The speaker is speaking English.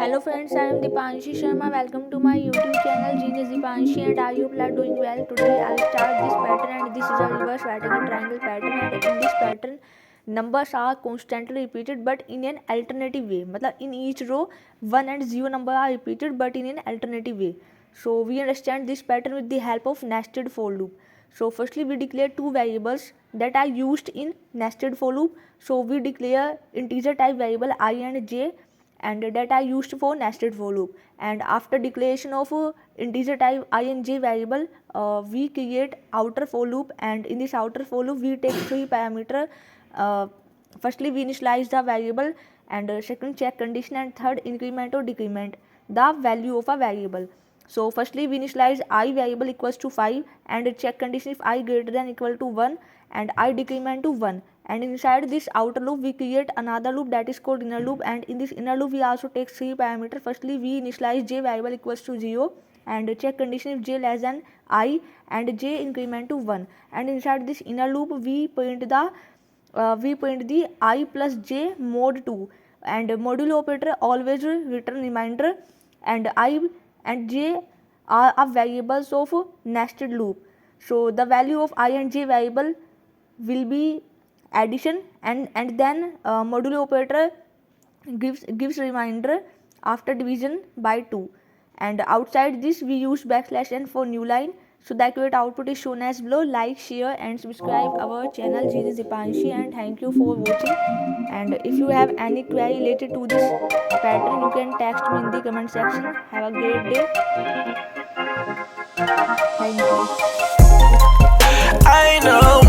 Hello friends, I am Deepanshi Sharma. Welcome to my YouTube channel Genius Deepanshi, and I hope you are doing well. Today I'll start this pattern, and this is a reverse Vatican triangle pattern, and in this pattern numbers are constantly repeated but in an alternative way. मतलब in each row 1 and 0 number are repeated but in an alternative way. So we understand this pattern with the help of nested for loop. So firstly we declare two variables that are used in nested for loop. So we declare integer type variable I and j, and that are used for nested for loop. And after declaration of integer type I and j variable, we create outer for loop, and in this outer for loop we take three parameter. Firstly we initialize the variable, and second check condition, and third increment or decrement the value of a variable. So firstly we initialize I variable equals to 5, and check condition if I greater than equal to 1, and I decrement to 1. And inside this outer loop we create another loop that is called inner loop, and in this inner loop we also take three parameters. Firstly we initialize j variable equals to 0, and check condition if j less than I, and j increment to 1. And inside this inner loop we print the I plus j mod 2, and modulo operator always return reminder, and I and j are variables of nested loop. So the value of I and j variable will be addition, and then modulo operator gives reminder after division by 2. And outside this we use backslash n for new line. So the accurate output is shown as below. Like, share and subscribe our channel Genius Deepanshi, and thank you for watching. And if you have any query related to this pattern, you can text me in the comment section. Have a great day. Thank you. I know